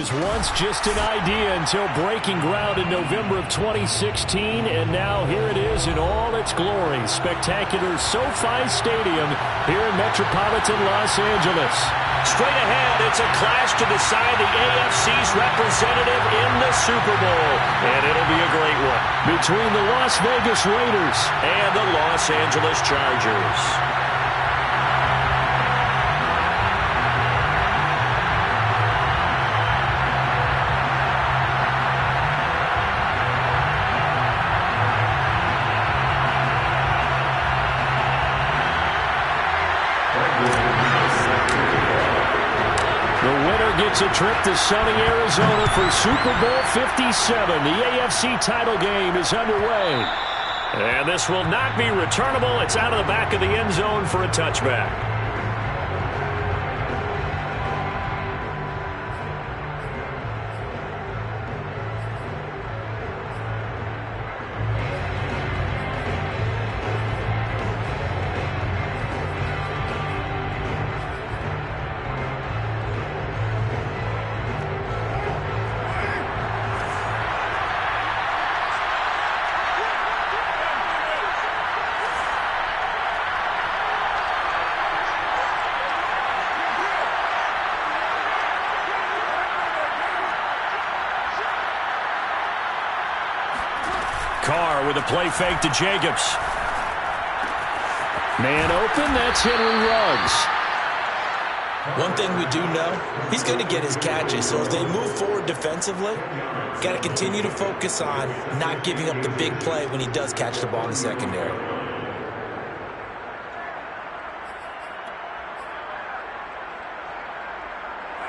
was once just an idea until breaking ground in November of 2016, and now here it is in all its glory. Spectacular SoFi Stadium here in metropolitan Los Angeles. Straight ahead, it's a clash to decide the AFC's representative in the Super Bowl, and it'll be a great one. Between the Las Vegas Raiders and the Los Angeles Chargers. Gets a trip to sunny Arizona for Super Bowl 57. The AFC title game is underway. And this will not be returnable. It's out of the back of the end zone for a touchback. Carr with a play fake to Jacobs. Man open, that's Henry Ruggs. One thing we do know, he's going to get his catches. So as they move forward defensively, got to continue to focus on not giving up the big play when he does catch the ball in the secondary.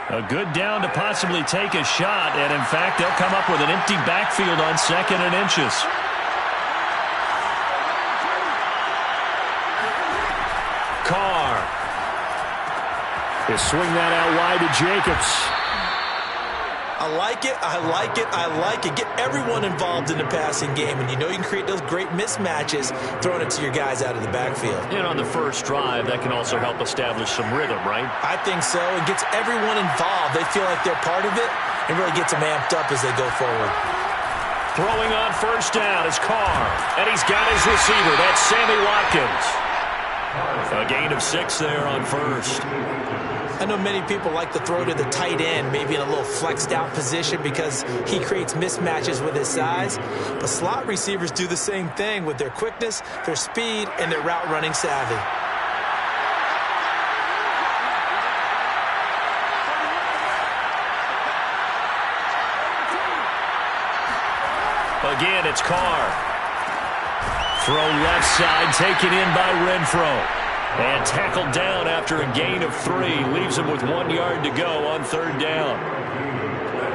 A good down to possibly take a shot, and in fact, they'll come up with an empty backfield on 2nd and inches. Carr. He'll swing that out wide to Jacobs. I like it, I like it, I like it. Get everyone involved in the passing game, and you know you can create those great mismatches throwing it to your guys out of the backfield. And on the first drive, that can also help establish some rhythm, right? I think so. It gets everyone involved. They feel like they're part of it, and really gets them amped up as they go forward. Throwing on first down is Carr, and he's got his receiver. That's Sammy Watkins. A gain of 6 there on first. I know many people like to throw to the tight end, maybe in a little flexed out position because he creates mismatches with his size. But slot receivers do the same thing with their quickness, their speed, and their route running savvy. Again, it's Carr. Throw left side, taken in by Renfro. And tackled down after a gain of 3. Leaves him with 1 yard to go on 3rd down.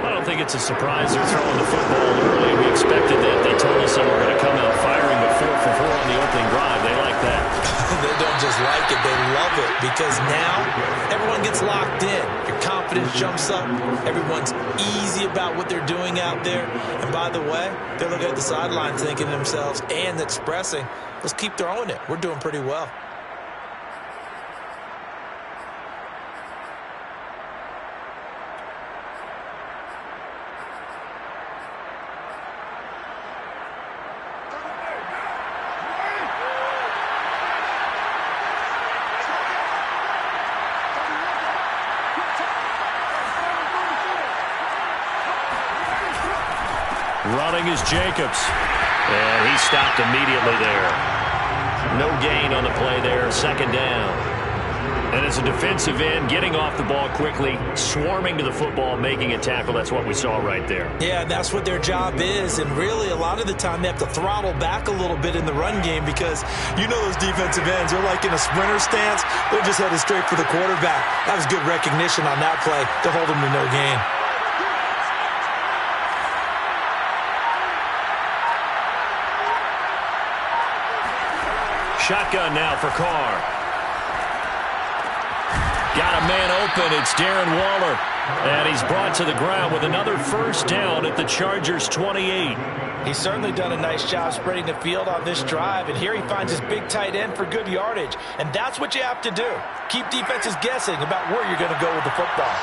I don't think it's a surprise they're throwing the football early. We expected that. They told us they were going to come out firing with 4 for 4 on the opening drive. They like that. They don't just like it, they love it, because now everyone gets locked in. Your confidence jumps up. Everyone's easy about what they're doing out there. And by the way, they're looking at the sideline thinking to themselves and expressing, let's keep throwing it. We're doing pretty well. Running is Jacobs. And he stopped immediately there. No gain on the play there. 2nd down. And as a defensive end, getting off the ball quickly, swarming to the football, making a tackle. That's what we saw right there. Yeah, that's what their job is. And really, a lot of the time, they have to throttle back a little bit in the run game because you know those defensive ends, they're like in a sprinter stance. They're just headed straight for the quarterback. That was good recognition on that play to hold them to no gain. Shotgun now for Carr. Got a man open. It's Darren Waller. And he's brought to the ground with another first down at the Chargers' 28. He's certainly done a nice job spreading the field on this drive. And here he finds his big tight end for good yardage. And that's what you have to do. Keep defenses guessing about where you're going to go with the football.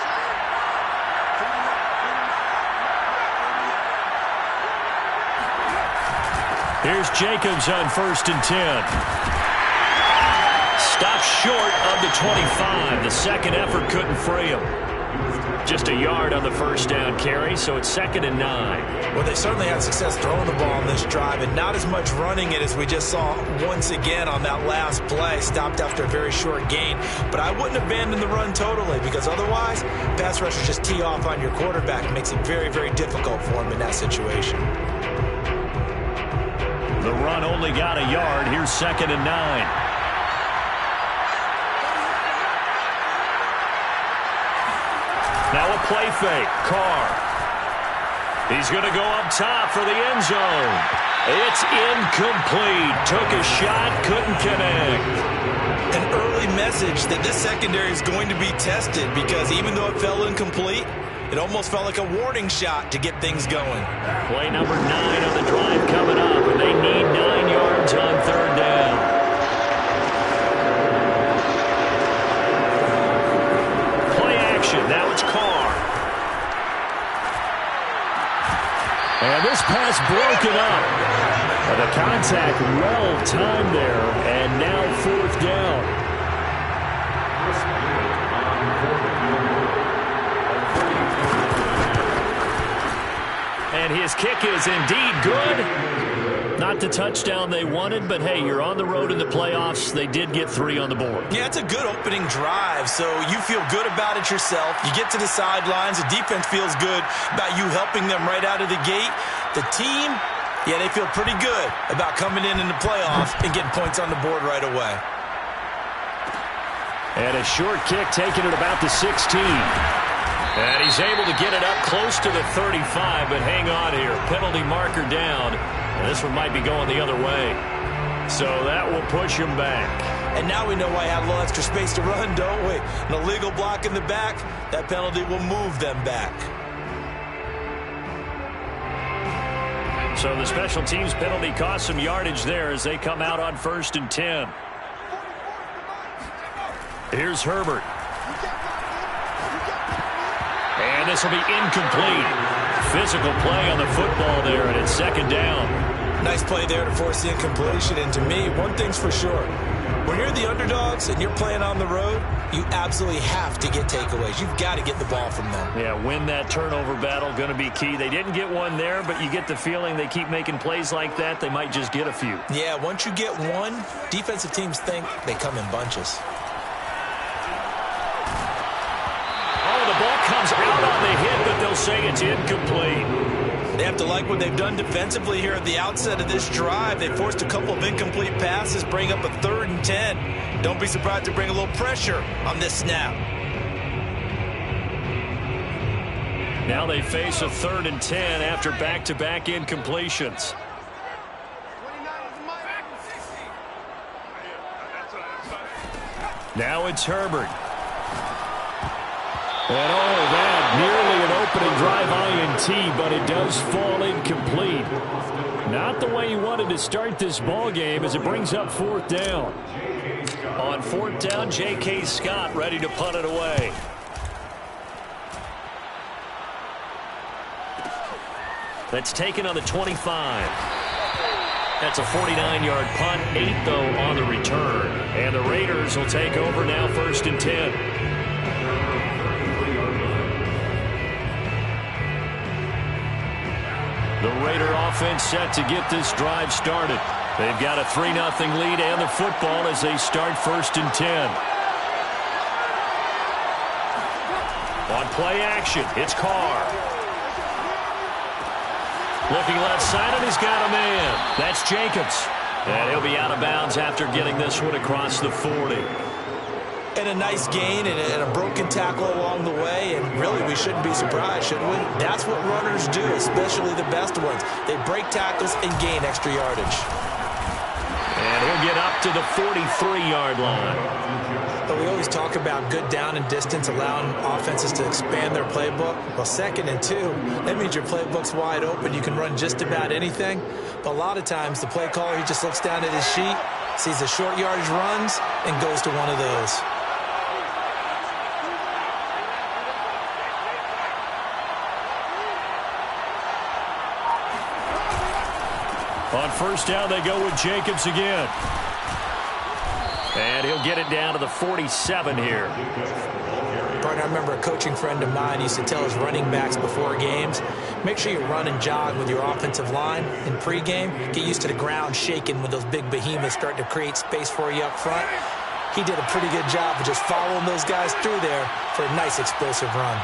Here's Jacobs on 1st and 10. Stopped short of the 25. The second effort couldn't free him. Just a yard on the first down carry, so it's 2nd and 9. Well, they certainly had success throwing the ball on this drive, and not as much running it as we just saw once again on that last play. Stopped after a very short gain. But I wouldn't abandon the run totally, because otherwise, pass rushers just tee off on your quarterback. It makes it very, very difficult for him in that situation. The run only got a yard. Here's 2nd and 9. Now a play fake. Carr. He's going to go up top for the end zone. It's incomplete. Took a shot, couldn't connect. An early message that this secondary is going to be tested, because even though it fell incomplete, it almost felt like a warning shot to get things going. Play number 9 on the drive coming up, and they need 9 yards on 3rd down. Now it's Carr. And this pass broken up. The contact well timed there, and now 4th down. And his kick is indeed good. Not the touchdown they wanted, but hey, you're on the road in the playoffs. They did get 3 on the board. Yeah, it's a good opening drive, so you feel good about it yourself. You get to the sidelines. The defense feels good about you helping them right out of the gate. The team, yeah, they feel pretty good about coming in the playoffs and getting points on the board right away. And a short kick taken at about the 16. And he's able to get it up close to the 35, but hang on here. Penalty marker down. And this one might be going the other way. So that will push him back. And now we know why I have a little extra space to run, don't we? An illegal block in the back, that penalty will move them back. So the special teams penalty cost some yardage there as they come out on 1st and 10. Here's Herbert. And this will be incomplete. Physical play on the football there, and it's 2nd down. Nice play there to force the incompletion. And to me, one thing's for sure. When you're the underdogs and you're playing on the road, you absolutely have to get takeaways. You've got to get the ball from them. Yeah, win that turnover battle, going to be key. They didn't get one there, but you get the feeling they keep making plays like that, they might just get a few. Yeah, once you get one, defensive teams think they come in bunches. The ball comes out on the hit, but they'll say it's incomplete. They have to like what they've done defensively here at the outset of this drive. They forced a couple of incomplete passes, bring up a 3rd and 10. Don't be surprised to bring a little pressure on this snap. Now they face a 3rd and 10 after back-to-back incompletions. Now it's Herbert. And that nearly an opening drive INT, but it does fall incomplete. Not the way he wanted to start this ball game as it brings up 4th down. On 4th down, J.K. Scott ready to punt it away. That's taken on the 25. That's a 49-yard punt, 8 though on the return. And the Raiders will take over now 1st and 10. The Raider offense set to get this drive started. They've got a 3-0 lead and the football as they start 1st and 10. On play action, it's Carr. Looking left side, and he's got a man. That's Jacobs. And he'll be out of bounds after getting this one across the 40. And a nice gain and a broken tackle along the way, and really we shouldn't be surprised, should we? That's what runners do, especially the best ones. They break tackles and gain extra yardage. And he'll get up to the 43-yard line. But we always talk about good down and distance, allowing offenses to expand their playbook. Well, 2nd and 2, that means your playbook's wide open. You can run just about anything. But a lot of times the play caller, he just looks down at his sheet, sees the short yardage runs, and goes to one of those. On first down, they go with Jacobs again. And he'll get it down to the 47 here. Partner, I remember a coaching friend of mine used to tell his running backs before games, make sure you run and jog with your offensive line in pregame. Get used to the ground shaking when those big behemoths start to create space for you up front. He did a pretty good job of just following those guys through there for a nice explosive run.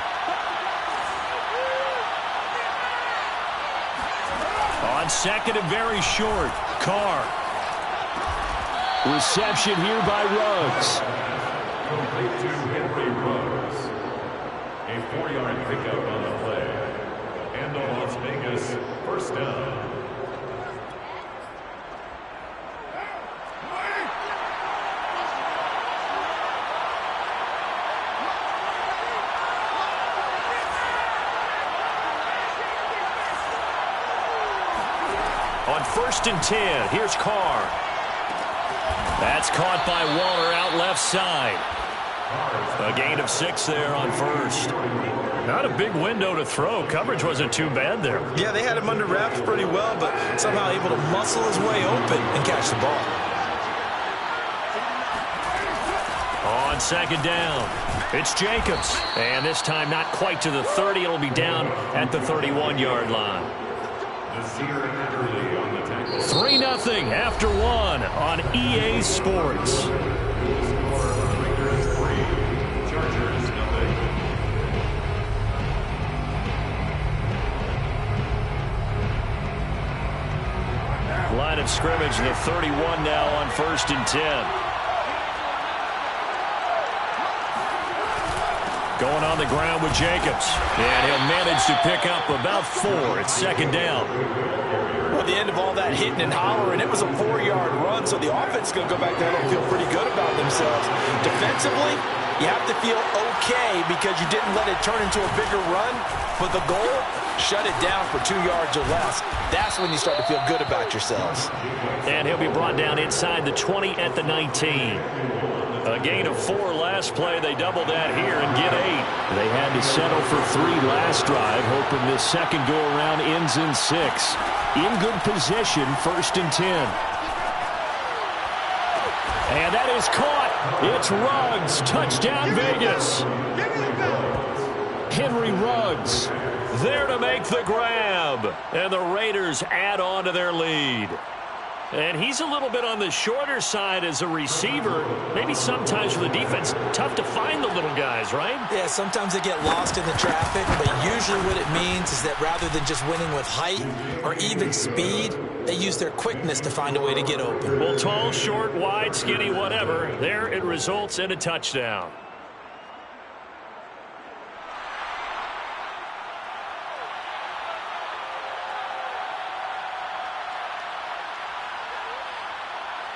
On second and very short, Carr. Reception here by Ruggs. Complete to Henry Ruggs. A 4-yard pickup on the play. And on Las Vegas, first down. On first and 10, here's Carr. That's caught by Waller out left side. A gain of 6 there on first. Not a big window to throw. Coverage wasn't too bad there. Yeah, they had him under wraps pretty well, but somehow able to muscle his way open and catch the ball. On second down, it's Jacobs. And this time not quite to the 30. It'll be down at the 31-yard line. 3-0 after 1 on EA Sports. Line of scrimmage, the 31 now on first and 10. Going on the ground with Jacobs. And he'll manage to pick up about 4. It's second down. Well, at the end of all that hitting and hollering, it was a 4-yard run, so the offense is going to go back there and feel pretty good about themselves. Defensively, you have to feel okay because you didn't let it turn into a bigger run, but the goal, shut it down for 2 yards or less. That's when you start to feel good about yourselves. And he'll be brought down inside the 20 at the 19. A gain of 4 last play. They double that here and get 8. They had to settle for 3 last drive, hoping this second go-around ends in 6. In good position, first and 10. And that is caught. It's Ruggs. Touchdown, Vegas. Henry Ruggs there to make the grab. And the Raiders add on to their lead. And he's a little bit on the shorter side as a receiver. Maybe sometimes for the defense, tough to find the little guys, right? Yeah, sometimes they get lost in the traffic, but usually what it means is that rather than just winning with height or even speed, they use their quickness to find a way to get open. Well, tall, short, wide, skinny, whatever, there it results in a touchdown.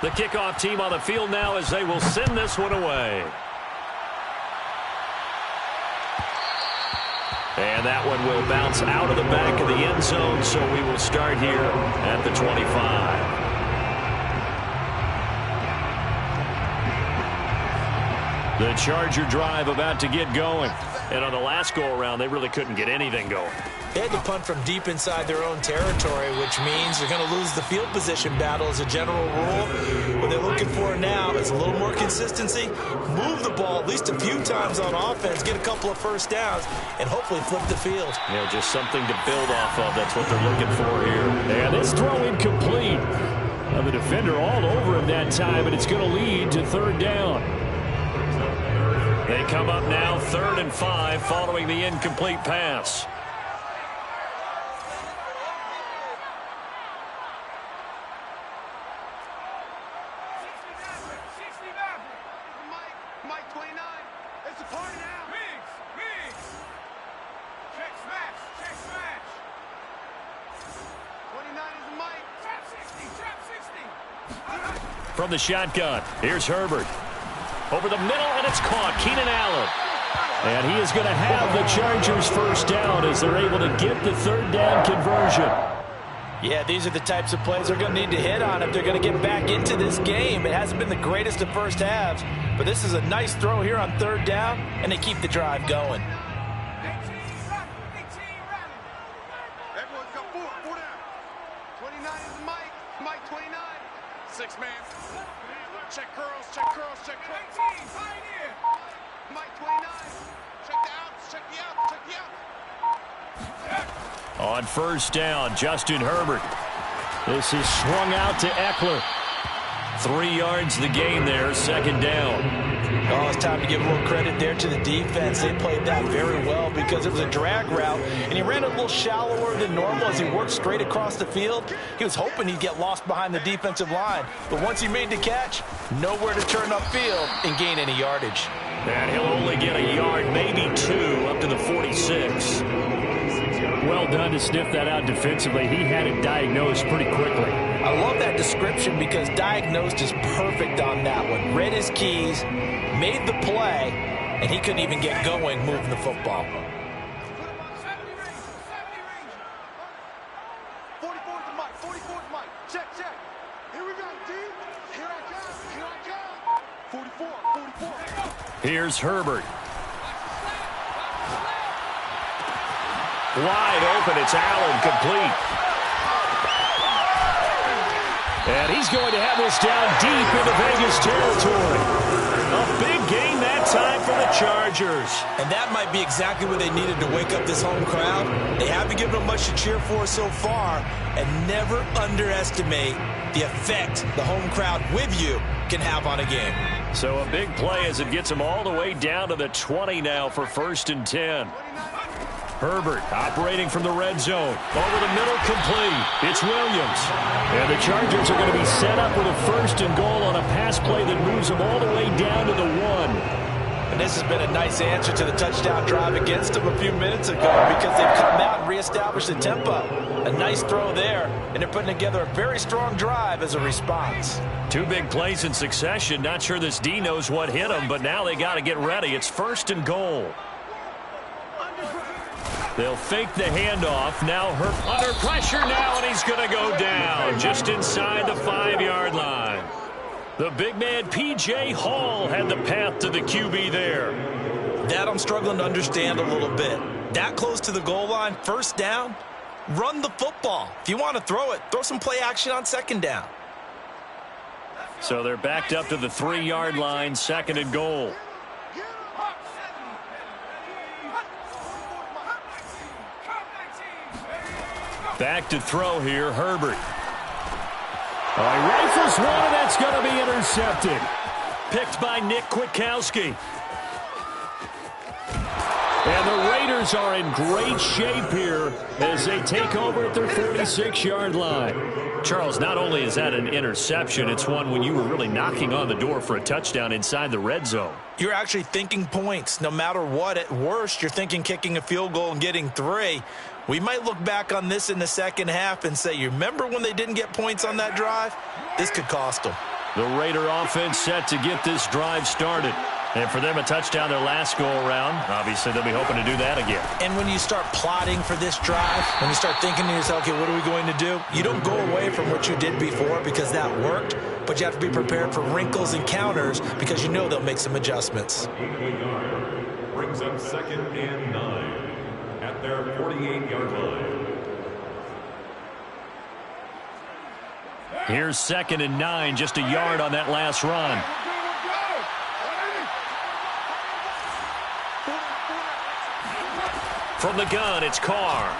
The kickoff team on the field now as they will send this one away. And that one will bounce out of the back of the end zone, so we will start here at the 25. The Charger drive about to get going. And on the last go-around, they really couldn't get anything going. They had to punt from deep inside their own territory, which means they're going to lose the field position battle as a general rule. What they're looking for now is a little more consistency, move the ball at least a few times on offense, get a couple of first downs, and hopefully flip the field. Yeah, just something to build off of. That's what they're looking for here. And this throw incomplete. The defender all over him that time, and it's going to lead to third down. They come up now 3rd and 5 following the incomplete pass. From the shotgun, here's Herbert. Over the middle, and it's caught. Keenan Allen. And he is going to have the Chargers first down as they're able to get the third down conversion. Yeah, these are the types of plays they're going to need to hit on if they're going to get back into this game. It hasn't been the greatest of first halves, but this is a nice throw here on third down, and they keep the drive going. Everyone's got 4 down. 29 is Mike. Mike 29. 6 man. Check curls, check curls, check curls. Mike 29. Check the outs, check the outs, check the outs. On first down, Justin Herbert. This is swung out to Eckler. 3 yards the gain there, second down. Oh, it's time to give a little credit there to the defense. They played that very well because it was a drag route, and he ran a little shallower than normal as he worked straight across the field. He was hoping he'd get lost behind the defensive line, but once he made the catch, nowhere to turn upfield and gain any yardage. And he'll only get a yard, maybe 2, up to the 46. Well done to sniff that out defensively. He had it diagnosed pretty quickly. I love that description because diagnosed is perfect on that one. Read his keys, made the play, and he couldn't even get going moving the football. 44's the Mike, 44's Mike. Check, check. Here we go, D. Here I come, here I come. 44. Here's Herbert. Wide open, it's Allen, complete. And he's going to have this down deep into Vegas territory. A big gain that time for the Chargers. And that might be exactly what they needed to wake up this home crowd. They haven't given them much to cheer for so far, and never underestimate the effect the home crowd with you can have on a game. So a big play as it gets them all the way down to the 20 now for 1st and 10. Herbert operating from the red zone. Over the middle, complete. It's Williams. And the Chargers are going to be set up with a 1st and goal on a pass play that moves them all the way down to the 1. And this has been a nice answer to the touchdown drive against them a few minutes ago because they've come out and reestablished the tempo. A nice throw there, and they're putting together a very strong drive as a response. 2 big plays in succession. Not sure this D knows what hit them, but now they got to get ready. It's 1st and goal. They'll fake the handoff. Now under pressure now, and he's going to go down just inside the 5-yard line. The big man, P.J. Hall, had the path to the QB there. That I'm struggling to understand a little bit. That close to the goal line, 1st down, run the football. If you want to throw it, throw some play action on 2nd down. So they're backed up to the 3-yard line, 2nd and goal. Back to throw here, Herbert. He rifles one, and that's going to be intercepted. Picked by Nick Kwiatkowski. And the Raiders are in great shape here as they take over at their 46-yard line. Charles, not only is that an interception, it's one when you were really knocking on the door for a touchdown inside the red zone. You're actually thinking points. No matter what, at worst, you're thinking kicking a field goal and getting 3. We might look back on this in the second half and say, you remember when they didn't get points on that drive? This could cost them. The Raider offense set to get this drive started. And for them, a touchdown their last go-around. Obviously, they'll be hoping to do that again. And when you start plotting for this drive, when you start thinking to yourself, okay, what are we going to do? You don't go away from what you did before because that worked, but you have to be prepared for wrinkles and counters because you know they'll make some adjustments. Brings up 2nd and 9 at their 48-yard line. Here's 2nd and 9, just a yard on that last run. From the gun, it's Carr.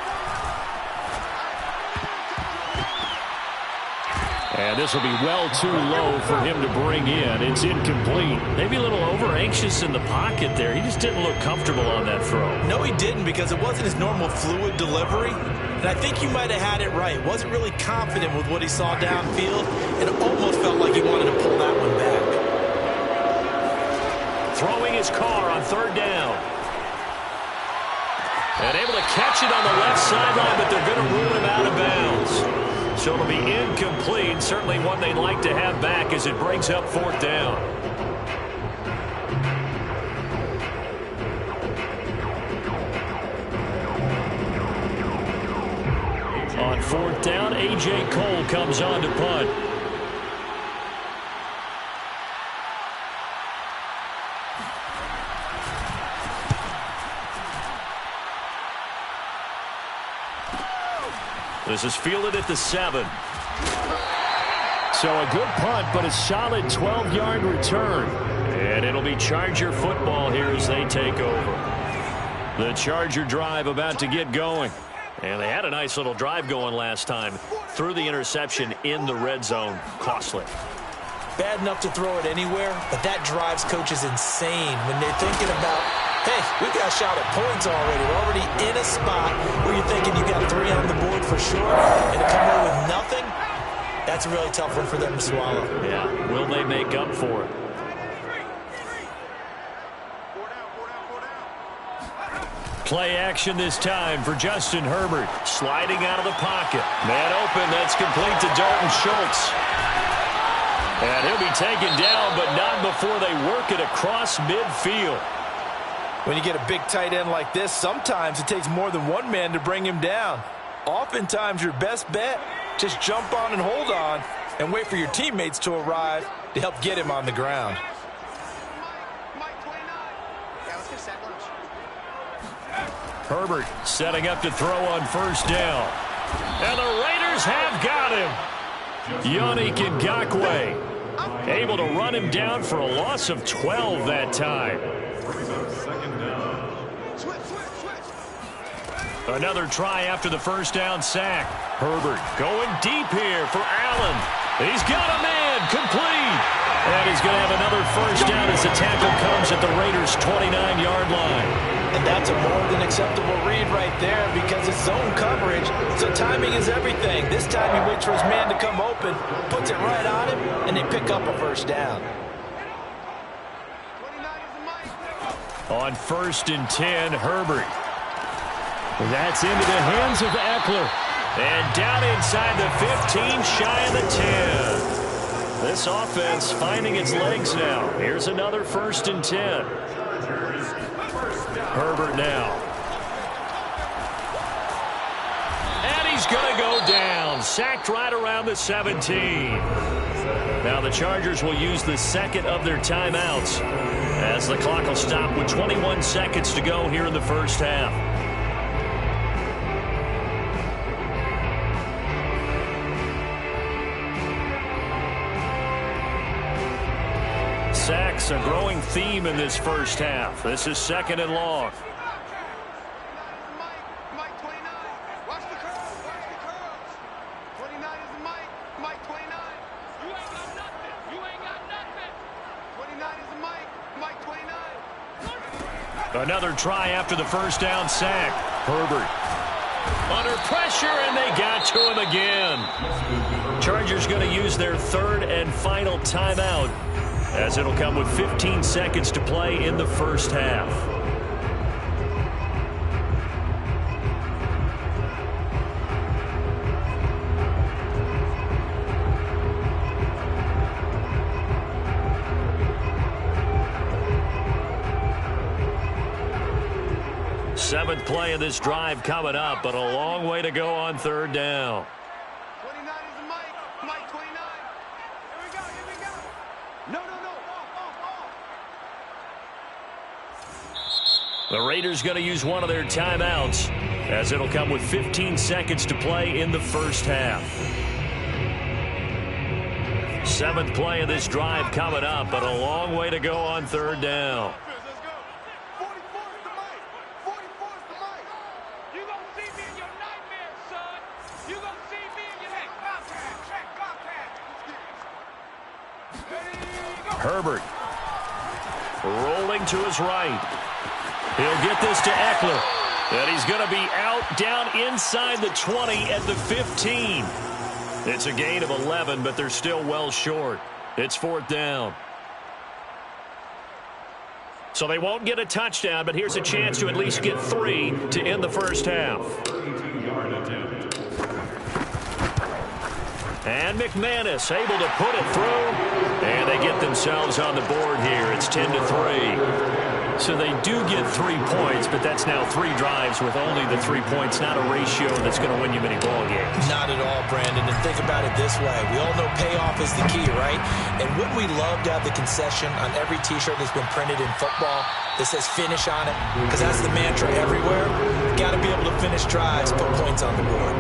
And this will be well too low for him to bring in. It's incomplete. Maybe a little over-anxious in the pocket there. He just didn't look comfortable on that throw. No, he didn't because it wasn't his normal fluid delivery. And I think you might have had it right. Wasn't really confident with what he saw downfield. And it almost felt like he wanted to pull that one back. Throwing his Carr on 3rd down. And able to catch it on the left sideline, but they're going to rule him out of bounds. So it'll be incomplete. Certainly one they'd like to have back as it brings up 4th down. On 4th down, A.J. Cole comes on to punt. This is fielded at the 7. So a good punt, but a solid 12-yard return. And it'll be Charger football here as they take over. The Charger drive about to get going. And they had a nice little drive going last time. Threw the interception in the red zone. Costly. Bad enough to throw it anywhere, but that drives coaches insane when they're thinking about, hey, we got a shot at points already. We're already in a spot where you're thinking you got 3 on the board for sure, and to come away with nothing, that's a really tough one for them to swallow. Yeah, will they make up for it? Play action this time for Justin Herbert. Sliding out of the pocket. Man open, that's complete to Dalton Schultz. And he'll be taken down, but not before they work it across midfield. When you get a big tight end like this, sometimes it takes more than one man to bring him down. Oftentimes, your best bet, just jump on and hold on and wait for your teammates to arrive to help get him on the ground. Herbert setting up to throw on first down. And the Raiders have got him. Yannick Ngakoue able to run him down for a loss of 12 that time. Another try after the first down sack. Herbert going deep here for Allen. He's got a man complete. And he's going to have another first down as the tackle comes at the Raiders' 29-yard line. And that's a more than acceptable read right there because it's zone coverage, so timing is everything. This time he waits for his man to come open, puts it right on him, and they pick up a first down. On 1st and 10, Herbert. That's into the hands of Eckler. And down inside the 15, shy of the 10. This offense finding its legs now. Here's another 1st and 10. Herbert now. And he's going to go down. Sacked right around the 17. Now the Chargers will use the second of their timeouts as the clock will stop with 21 seconds to go here in the first half. Sacks a growing theme in this first half. This is 2nd and long. Mike 29. Watch the curls. Watch the curls. 29 is the Mike. Mike 29. You ain't got nothing. You ain't got nothing. 29 is the Mike. Mike 29. Another try after the first down sack. Herbert under pressure, and they got to him again. Chargers going to use their 3rd and final timeout, as it'll come with 15 seconds to play in the first half. Seventh play of this drive coming up, but a long way to go on 3rd down. 29 is the Mike. Mike 29. Here we go. Here we go. No. The Raiders going to use one of their timeouts, as it'll come with 15 seconds to play in the first half. 7th play of this drive coming up, but a long way to go on 3rd down. Let's go. 44 is the Mike. 44 is the Mike. You gonna see me in your nightmares, son. You gonna see me in your nightmares. Check Bobcat. Herbert rolling to his right. He'll get this to Eckler. And he's going to be out down inside the 20 at the 15. It's a gain of 11, but they're still well short. It's 4th down. So they won't get a touchdown, but here's a chance to at least get 3 to end the first half. And McManus able to put it through. And they get themselves on the board here. It's 10-3. So they do get 3 points, but that's now 3 drives with only the 3 points, not a ratio that's going to win you many ball games. Not at all, Brandon. And think about it this way. We all know payoff is the key, right? And wouldn't we love to have the concession on every T-shirt that's been printed in football that says finish on it? Because that's the mantra everywhere. Got to be able to finish drives, put points on the board.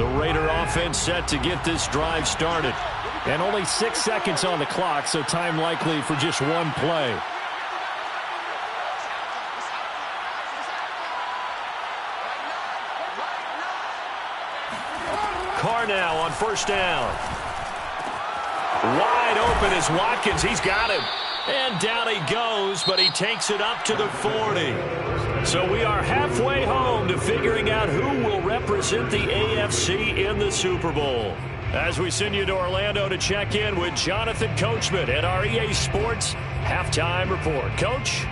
The Raider offense set to get this drive started. And only 6 seconds on the clock, so time likely for just one play. Carr now on first down. Wide open is Watkins. He's got him. And down he goes, but he takes it up to the 40. So we are halfway home to figuring out who will represent the AFC in the Super Bowl. As we send you to Orlando to check in with Jonathan Coachman at our EA Sports Halftime Report. Coach?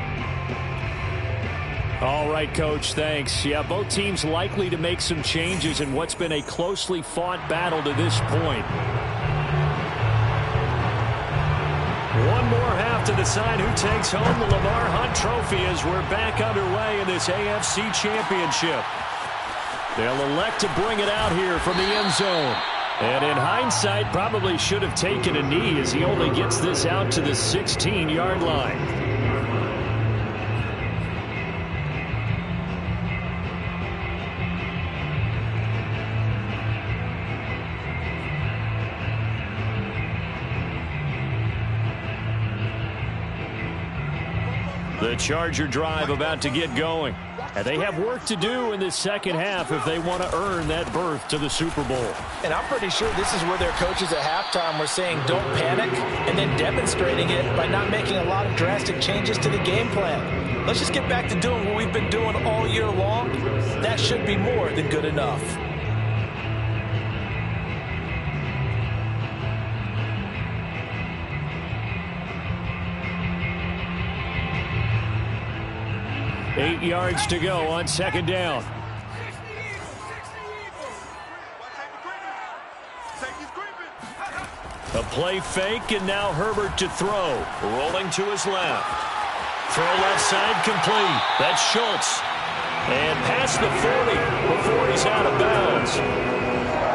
All right, Coach, thanks. Yeah, both teams likely to make some changes in what's been a closely fought battle to this point. One more half to decide who takes home the Lamar Hunt Trophy as we're back underway in this AFC Championship. They'll elect to bring it out here from the end zone. And in hindsight, probably should have taken a knee as he only gets this out to the 16-yard line. The Charger drive about to get going. And they have work to do in this second half if they want to earn that berth to the Super Bowl. And I'm pretty sure this is where their coaches at halftime were saying don't panic and then demonstrating it by not making a lot of drastic changes to the game plan. Let's just get back to doing what we've been doing all year long. That should be more than good enough. Eight yards to go on second down. A play fake, and now Herbert to throw. Rolling to his left. Throw left side complete. That's Schultz. And past the 40 before he's out of bounds.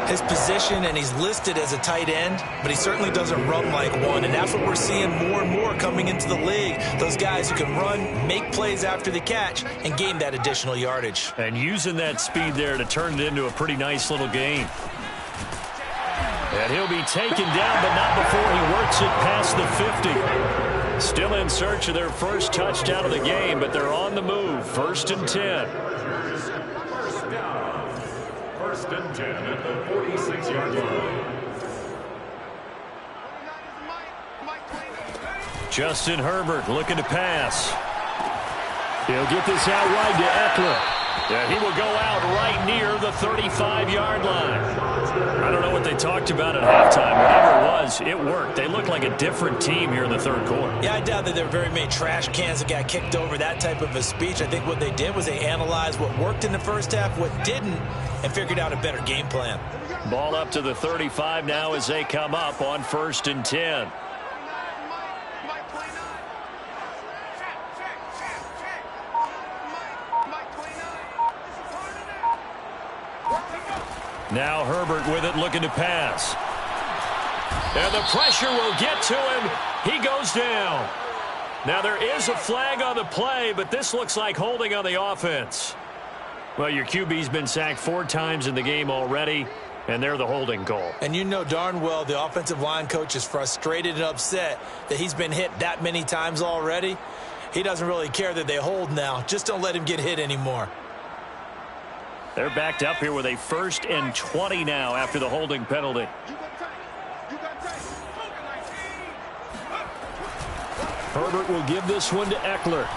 His position, and he's listed as a tight end, but he certainly doesn't run like one, and that's what we're seeing more and more coming into the league. Those guys who can run, make plays after the catch, and gain that additional yardage. And using that speed there to turn it into a pretty nice little game. And he'll be taken down, but not before he works it past the 50. Still in search of their first touchdown of the game, but they're on the move. 1st and 10. First and 10 at the 46-yard line. Justin Herbert looking to pass. He'll get this out wide to Eckler. Yeah, he will go out right near the 35-yard line. I don't know what they talked about at halftime. Whatever it was, it worked. They looked like a different team here in the third quarter. Yeah, I doubt that there were very many trash cans that got kicked over, that type of a speech. I think what they did was they analyzed what worked in the first half, what didn't, and figured out a better game plan. Ball up to the 35 now as they come up on 1st and 10. Now Herbert with it, looking to pass. And the pressure will get to him. He goes down. Now there is a flag on the play, but this looks like holding on the offense. Well, your QB's been sacked 4 times in the game already, and they're the holding call. And you know darn well the offensive line coach is frustrated and upset that he's been hit that many times already. He doesn't really care that they hold now. Just don't let him get hit anymore. They're backed up here with a 1st and 20 now after the holding penalty. Herbert will give this one to Eckler.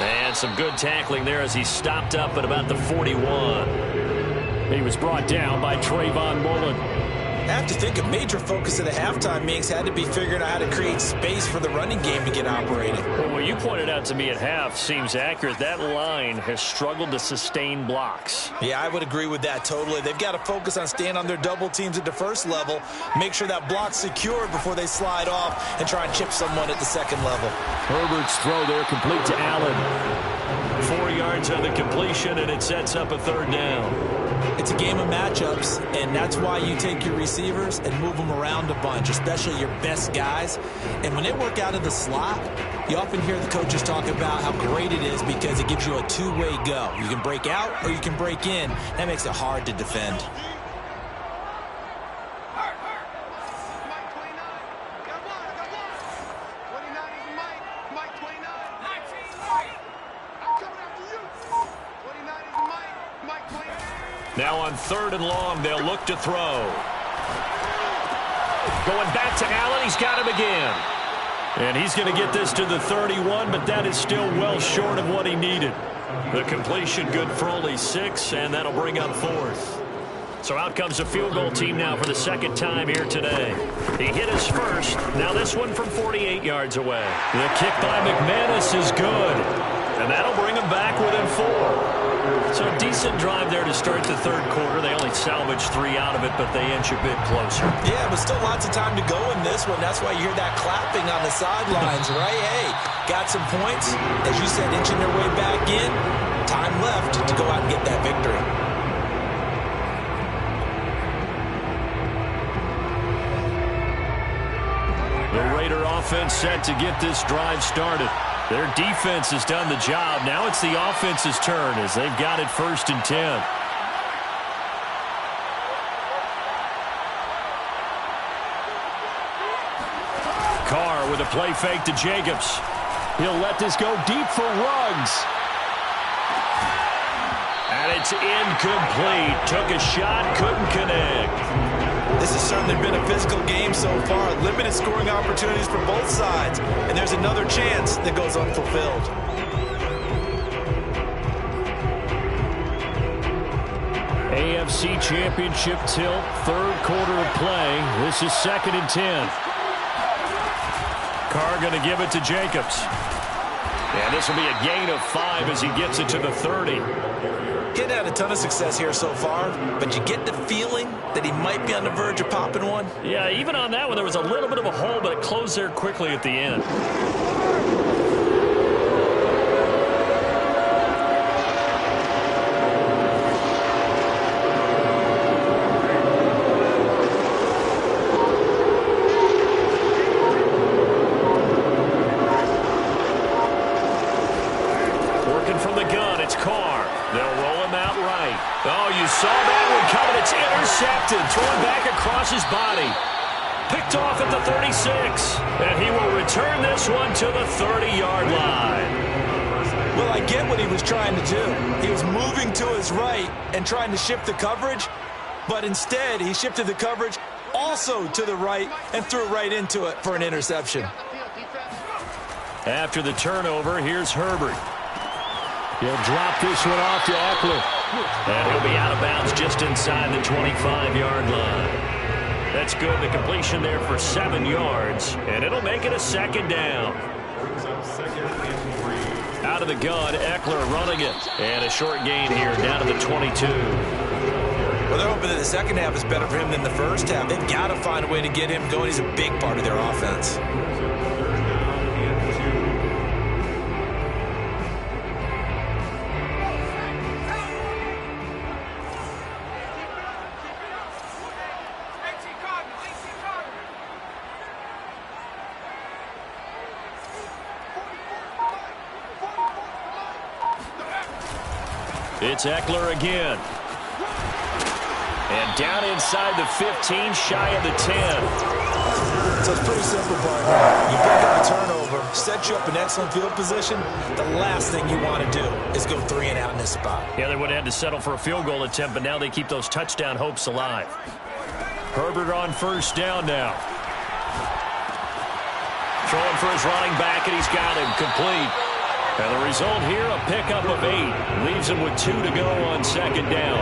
And some good tackling there as he stopped up at about the 41. He was brought down by Trayvon Mullen. I have to think a major focus of the halftime meetings had to be figuring out how to create space for the running game to get operating. Well, what you pointed out to me at half seems accurate. That line has struggled to sustain blocks. Yeah, I would agree with that totally. They've got to focus on staying on their double teams at the first level, make sure that block's secure before they slide off and try and chip someone at the second level. Herbert's throw there complete to Allen. 4 yards on the completion, and it sets up a third down. It's a game of matchups, and that's why you take your receivers and move them around a bunch, especially your best guys. And when they work out of the slot, you often hear the coaches talk about how great it is because it gives you a two-way go. You can break out or you can break in. That makes it hard to defend. Now on 3rd and long, they'll look to throw. Going back to Allen. He's got him again. And he's going to get this to the 31, but that is still well short of what he needed. The completion good for only 6, and that'll bring up 4th. So out comes the field goal team now for the 2nd time here today. He hit his first. Now this one from 48 yards away. The kick by McManus is good. And that'll bring him back within 4. So a decent drive there to start the 3rd quarter. They only salvaged 3 out of it, but they inch a bit closer. Yeah, but still lots of time to go in this one. That's why you hear that clapping on the sidelines, right? Hey, got some points. As you said, inching their way back in. Time left to go out and get that victory. The Raider offense set to get this drive started. Their defense has done the job. Now it's the offense's turn as they've got it 1st and 10. Carr with a play fake to Jacobs. He'll let this go deep for Ruggs. And it's incomplete. Took a shot, couldn't connect. This has certainly been a physical game so far. Limited scoring opportunities for both sides. And there's another chance that goes unfulfilled. AFC Championship tilt, 3rd quarter of play. This is 2nd and 10. Carr going to give it to Jacobs. And this will be a gain of 5 as he gets it to the 30. Getting had a ton of success here so far, but you get the feeling that he might be on the verge of popping one. Yeah, even on that one, there was a little bit of a hole, but it closed there quickly at the end. Working from the gun, it's Carr. They'll roll him out right. Oh, you saw that one coming. It's intercepted. Thrown back across his body. Picked off at the 36. And he will return this one to the 30-yard line. Well, I get what he was trying to do. He was moving to his right and trying to shift the coverage. But instead, he shifted the coverage also to the right and threw right into it for an interception. After the turnover, here's Herbert. He'll drop this one off to Eckler. And he'll be out of bounds just inside the 25-yard line. That's good. The completion there for 7 yards. And it'll make it a 2nd down. Out of the gun, Eckler running it. And a short gain here down to the 22. Well, they're hoping that the second half is better for him than the first half. They've got to find a way to get him going. He's a big part of their offense. It's Eckler again. And down inside the 15, shy of the 10. So it's pretty simple, partner. You pick up a turnover, set you up in excellent field position. The last thing you want to do is go 3 and out in this spot. Yeah, they would have had to settle for a field goal attempt, but now they keep those touchdown hopes alive. Herbert on 1st down now. Throwing for his running back, and he's got him complete. And the result here, a pickup of 8. Leaves him with 2 to go on 2nd down.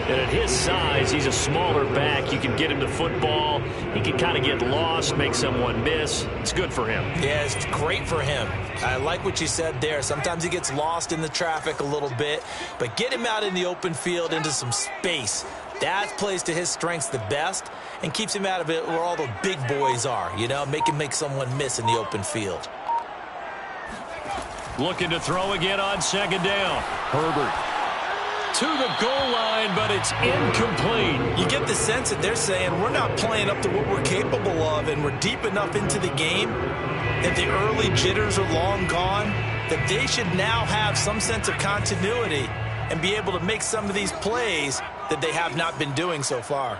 And at his size, he's a smaller back. You can get him the football. He can kind of get lost, make someone miss. It's good for him. Yeah, it's great for him. I like what you said there. Sometimes he gets lost in the traffic a little bit. But get him out in the open field into some space. That plays to his strengths the best and keeps him out of it where all the big boys are. You know, make him make someone miss in the open field. Looking to throw again on second down. Herbert to the goal line, but it's incomplete. You get the sense that they're saying we're not playing up to what we're capable of, and we're deep enough into the game that the early jitters are long gone, that they should now have some sense of continuity and be able to make some of these plays that they have not been doing so far.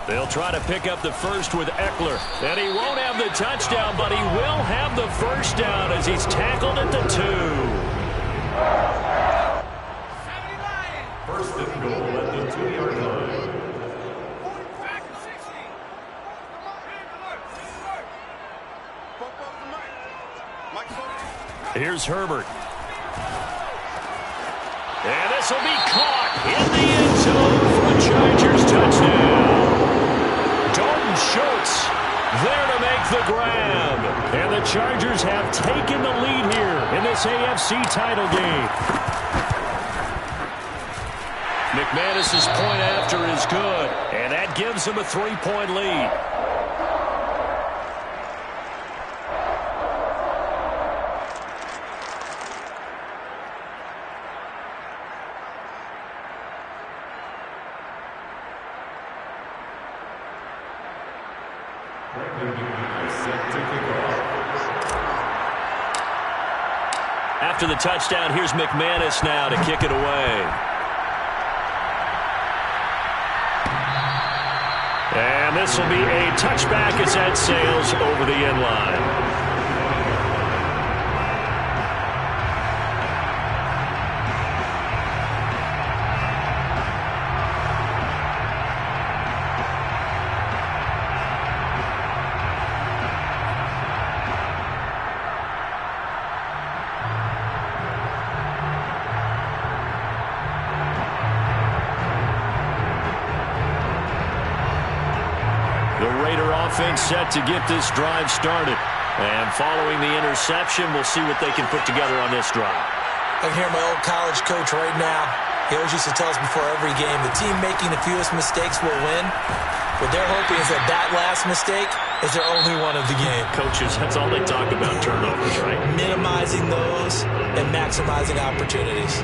They'll try to pick up the first with Eckler. And he won't have the touchdown, but he will have the first down as he's tackled at the 2. First and goal at the 2-yard line. Here's Herbert. And this will be caught in the end zone for a Chargers touchdown. Dalton Schultz there to make the grab. And the Chargers have taken the lead here in this AFC title game. McManus's point after is good, and that gives him a 3-point lead. After the touchdown, here's McManus now to kick it away. And this will be a touchback as that sails over the end line. Offense set to get this drive started. And following the interception, we'll see what they can put together on this drive. I can hear my old college coach right now. He always used to tell us before every game, the team making the fewest mistakes will win. What they're hoping is that that last mistake is their only one of the game. Coaches, that's all they talk about, turnovers, right? Minimizing those and maximizing opportunities.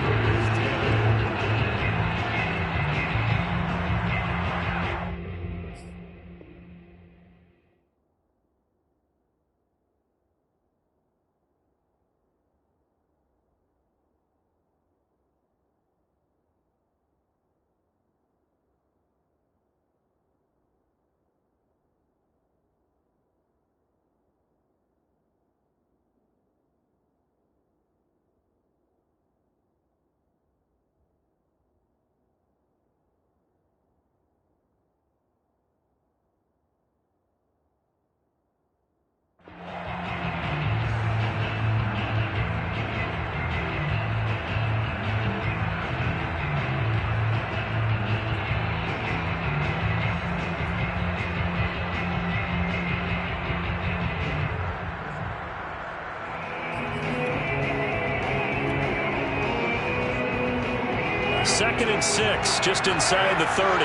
Second and 6, just inside the 30.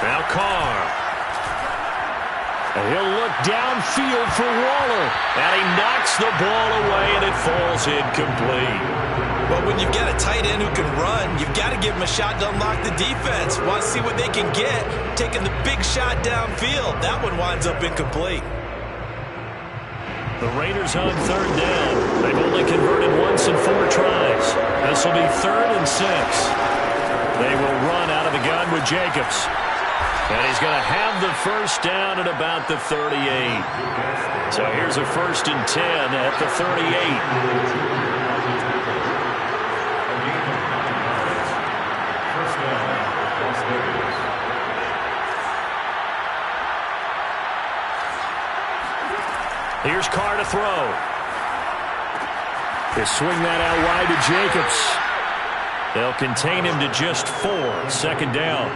Now Carr. And he'll look downfield for Waller. And he knocks the ball away, and it falls incomplete. Well, when you've got a tight end who can run, you've got to give him a shot to unlock the defense. Want to see what they can get, taking the big shot downfield. That one winds up incomplete. The Raiders on third down. They've only converted once in 4 tries. This will be 3rd and 6. They will run out of the gun with Jacobs. And he's going to have the first down at about the 38. So here's a 1st and 10 at the 38. Here's Carr to throw. They swing that out wide to Jacobs. They'll contain him to just 4. 2nd down.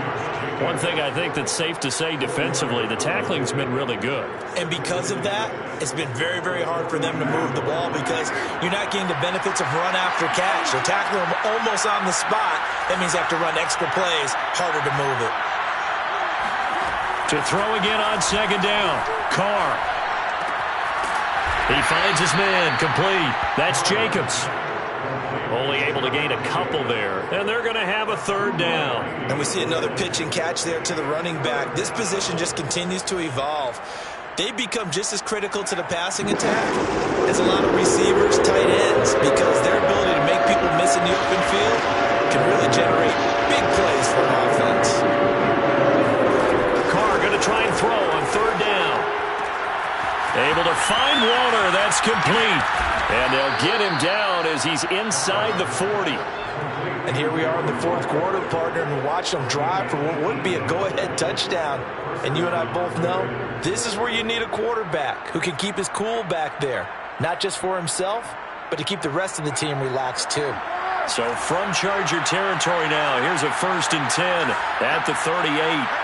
One thing I think that's safe to say defensively, the tackling's been really good. And because of that, it's been very, very hard for them to move the ball because you're not getting the benefits of run after catch. They're tackling them almost on the spot. That means they have to run extra plays, harder to move it. To throw again on second down. Carr. He finds his man. Complete. That's Jacobs. Only able to gain a couple there. And they're going to have a third down. And we see another pitch and catch there to the running back. This position just continues to evolve. They become just as critical to the passing attack as a lot of receivers, tight ends, because their ability to make people miss in the open field can really generate big plays for an offense. Carr going to try and throw on third down. Able to find Warner. That's complete. And they'll get him down as he's inside the 40. And here we are in the fourth quarter, partner, and watch them drive for what would be a go-ahead touchdown. And you and I both know this is where you need a quarterback who can keep his cool back there, not just for himself, but to keep the rest of the team relaxed too. So from Charger territory now, here's a 1st and 10 at the 38.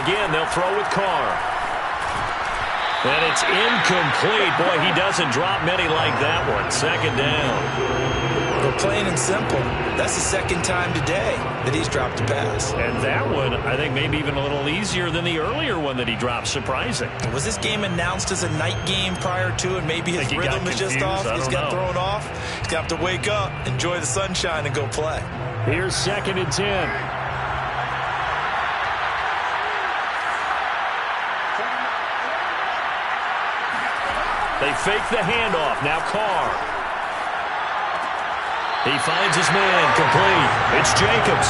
Again, they'll throw with Carr. And it's incomplete. Boy, he doesn't drop many like that one. Second down. Well, plain and simple, that's the second time today that he's dropped a pass. And that one, I think, maybe even a little easier than the earlier one that he dropped. Surprising. Was this game announced as a night game prior to, and maybe his rhythm is just off? He's got thrown off. He's got to wake up, enjoy the sunshine, and go play. Here's 2nd and 10. They fake the handoff. Now Carr. He finds his man. Complete. It's Jacobs.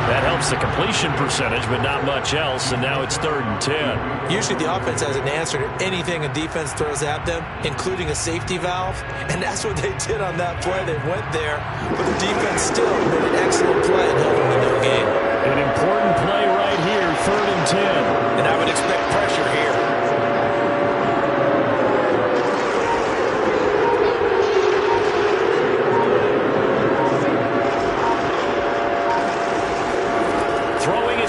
That helps the completion percentage, but not much else, and now it's 3rd and 10. Usually the offense has an answer to anything a defense throws at them, including a safety valve, and that's what they did on that play. They went there, but the defense still made an excellent play and held them to no gain. An important play right here, 3rd and 10. And I would expect pressure here.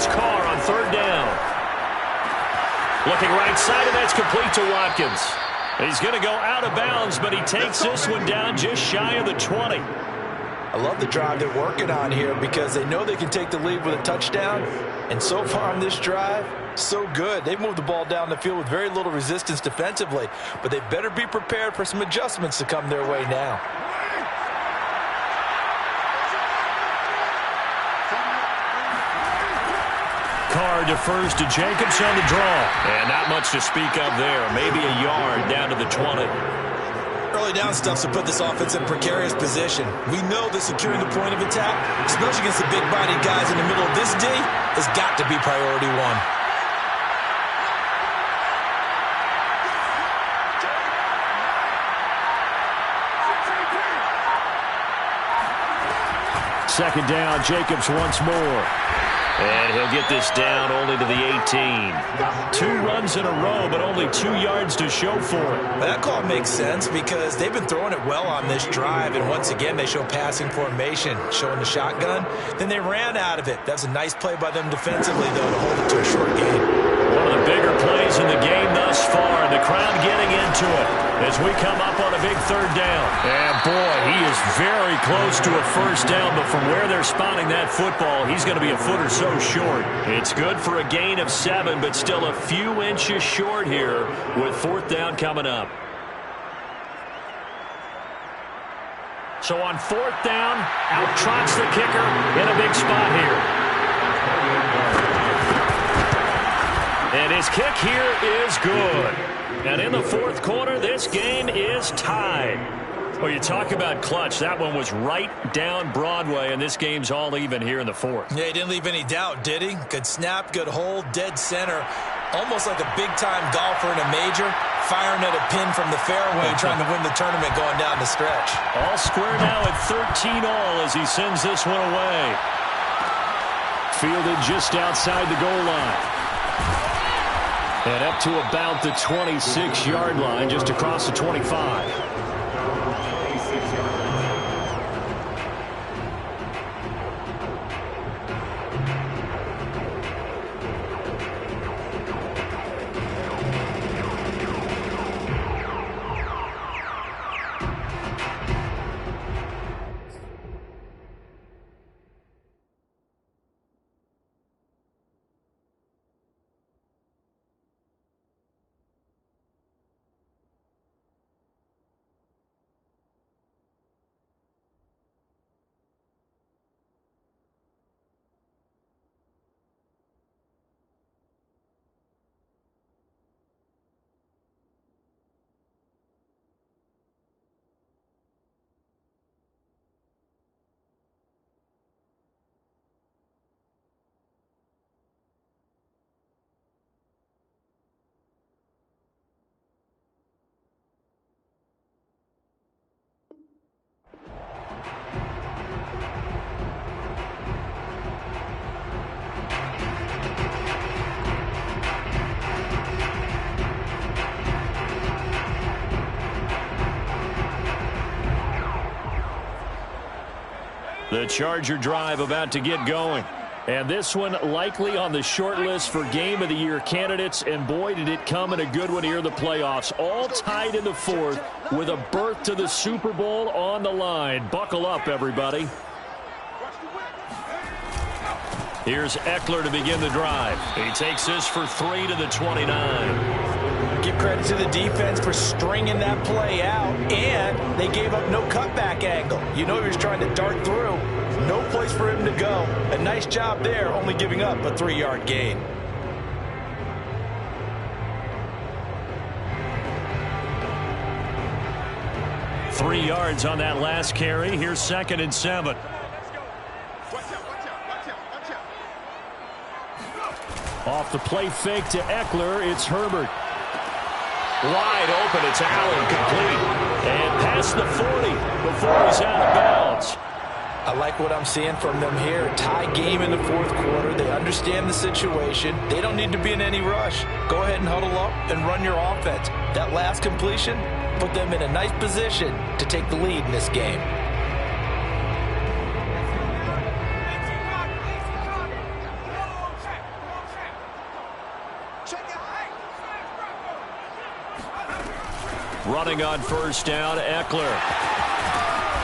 Carr on 3rd down. Looking right side, and that's complete to Watkins. He's going to go out of bounds, but he takes this one down just shy of the 20. I love the drive they're working on here because they know they can take the lead with a touchdown. And so far on this drive, so good. They've moved the ball down the field with very little resistance defensively, but they better be prepared for some adjustments to come their way now. Carr defers to Jacobs on the draw. And not much to speak of there. Maybe a yard down to the 20. Early down stuff to put this offense in a precarious position. We know that securing the point of attack, especially against the big-bodied guys in the middle of this D, has got to be priority one. Second down, Jacobs once more. And he'll get this down only to the 18. 2 runs in a row, but only 2 yards to show for it. That call makes sense because they've been throwing it well on this drive, and once again they show passing formation, showing the shotgun. Then they ran out of it. That's a nice play by them defensively, though, to hold it to a short gain. One of the bigger plays in the game thus far, and the crowd getting into it as we come up on a big 3rd down. And, boy, he is very close to a 1st down, but from where they're spotting that football, he's going to be a foot or so short. It's good for a gain of 7, but still a few inches short here with 4th down coming up. So on 4th down, out trots the kicker in a big spot here. And his kick here is good. And in the 4th quarter, this game is tied. Well, you talk about clutch. That one was right down Broadway, and this game's all even here in the 4th. Yeah, he didn't leave any doubt, did he? Good snap, good hold, dead center. Almost like a big-time golfer in a major, firing at a pin from the fairway, trying to win the tournament going down the stretch. All square now at 13 all as he sends this one away. Fielded just outside the goal line. And up to about the 26-yard line, just across the 25. The Charger drive about to get going. And this one likely on the short list for Game of the Year candidates. And boy, did it come in a good one here in the playoffs. All tied in the fourth with a berth to the Super Bowl on the line. Buckle up, everybody. Here's Eckler to begin the drive. He takes this for 3 to the 29. Give credit to the defense for stringing that play out, and they gave up no cutback angle. You know he was trying to dart through. No place for him to go. A nice job there, only giving up a 3-yard gain. Three yards on that last carry. Here's 2nd and 7. Off the play fake to Eckler, it's Herbert. Wide open, it's Allen, complete. And past the 40 before he's out of bounds. I like what I'm seeing from them here. Tie game in the fourth quarter. They understand the situation. They don't need to be in any rush. Go ahead and huddle up and run your offense. That last completion put them in a nice position to take the lead in this game. Running on first down, Eckler.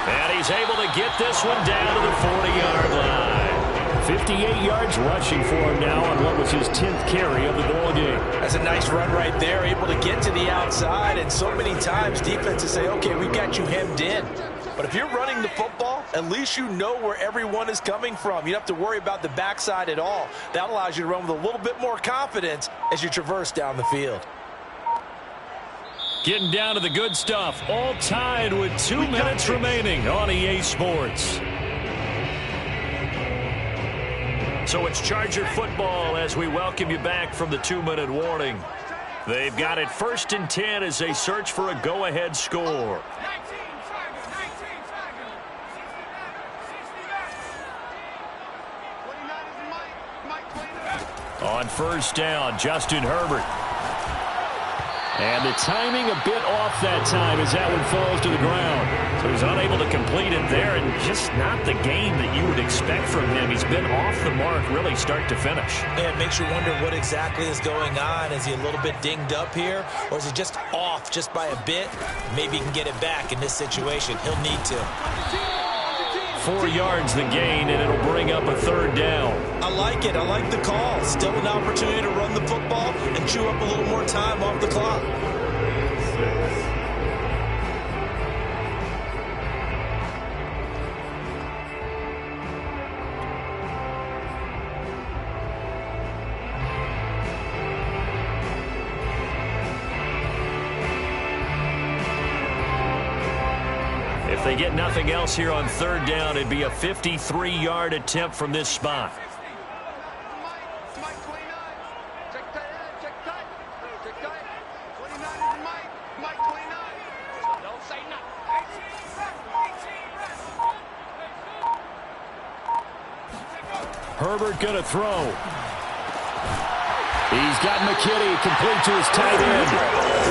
And he's able to get this one down to the 40-yard line. 58 yards rushing for him now on what was his 10th carry of the ball game. That's a nice run right there, able to get to the outside. And so many times defenses say, okay, we got you hemmed in. But if you're running the football, at least you know where everyone is coming from. You don't have to worry about the backside at all. That allows you to run with a little bit more confidence as you traverse down the field. Getting down to the good stuff. All tied with 2 minutes remaining on EA Sports. So it's Charger football as we welcome you back from the 2-minute warning. They've got it 1st and 10 as they search for a go-ahead score. On first down, Justin Herbert. And the timing a bit off that time as that one falls to the ground. So he's unable to complete it there, and just not the game that you would expect from him. He's been off the mark really start to finish. Yeah, it makes you wonder what exactly is going on. Is he a little bit dinged up here, or is he just off just by a bit? Maybe he can get it back in this situation. He'll need to. 4 yards the gain, and it'll bring up a 3rd down. I like it. I like the call. Still an opportunity to run the football and chew up a little more time off the clock. If they get nothing else here on 3rd down, it'd be a 53-yard attempt from this spot. Herbert going to throw. He's got McKinney complete to his tight end.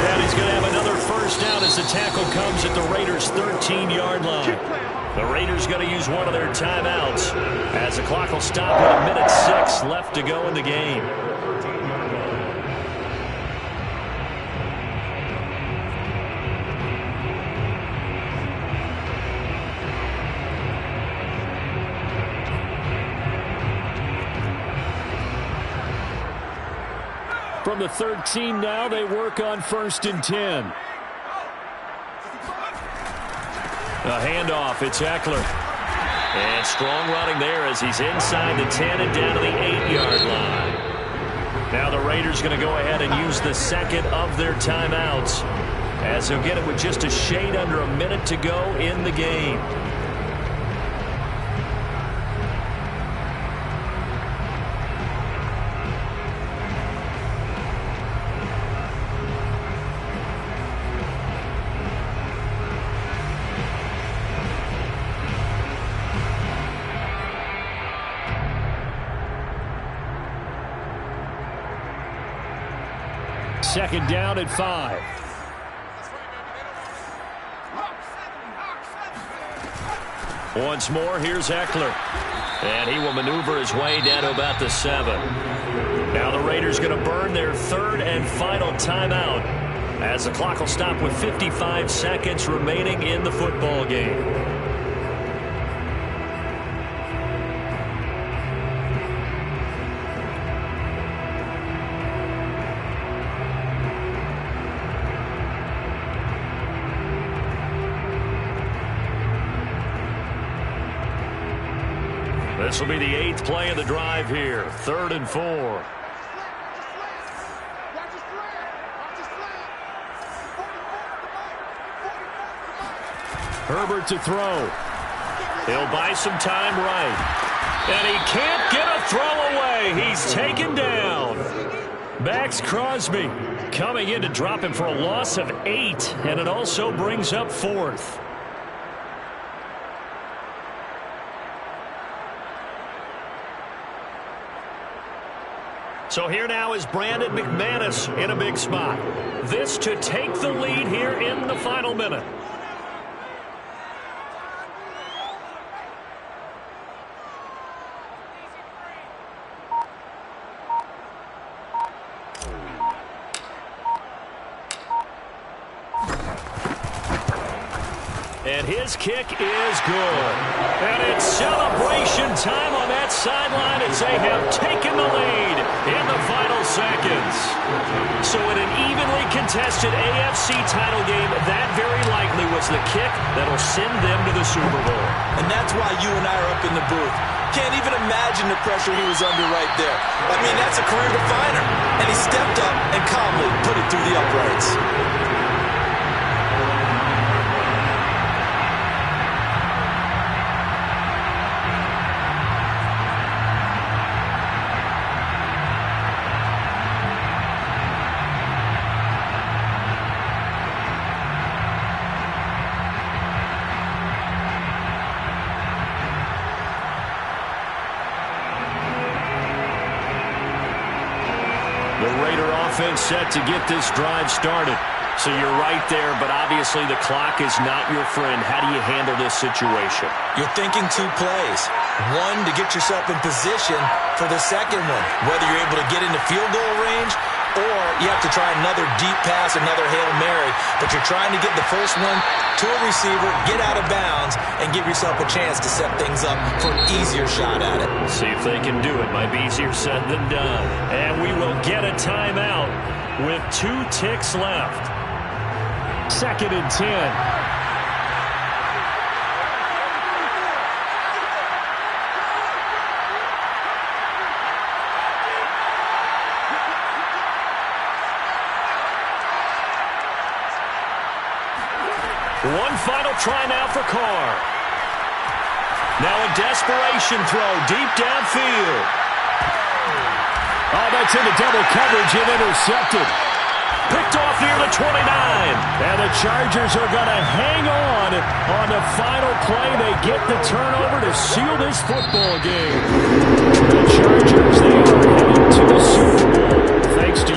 And he's going to have another 1st down as the tackle comes at the Raiders' 13-yard line. The Raiders going to use one of their timeouts as the clock will stop with 1:06 left to go in the game. From the 13 now, they work on 1st and 10. A handoff, it's Eckler. And strong running there as he's inside the 10 and down to the 8-yard line. Now the Raiders going to go ahead and use the 2nd of their timeouts as they'll get it with just a shade under a minute to go in the game. Second down at 5. Once more, here's Eckler. And he will maneuver his way down to about the 7. Now the Raiders going to burn their third and final timeout as the clock will stop with 55 seconds remaining in the football game. This will be the 8th play of the drive here. 3rd and 4. Herbert to throw. He'll buy some time right. And he can't get a throw away. He's taken down. Max Crosby coming in to drop him for a loss of 8. And it also brings up 4th. So here now is Brandon McManus in a big spot. This to take the lead here in the final minute. And his kick is good. And it's celebration time on that sideline as they have taken the lead in the final seconds. So in an evenly contested AFC title game, that very likely was the kick that'll send them to the Super Bowl. And that's why you and I are up in the booth. Can't even imagine the pressure he was under right there. I mean, that's a career definer. And he stepped up and calmly put it through the uprights. Set to get this drive started. So you're right there, but obviously the clock is not your friend. How do you handle this situation? You're thinking 2 plays. One, to get yourself in position for the second one, whether you're able to get into field goal range or you have to try another deep pass, another Hail Mary, but you're trying to get the first one to a receiver, get out of bounds, and give yourself a chance to set things up for an easier shot at it. See if they can do it. Might be easier said than done. And we will get a timeout with 2 ticks left. 2nd and 10. One final try now for Carr. Now a desperation throw deep downfield. Oh, that's into double coverage and intercepted. Picked off near the 29. And the Chargers are going to hang on the final play. They get the turnover to seal this football game. The Chargers, they are heading to the Super Bowl. Thanks to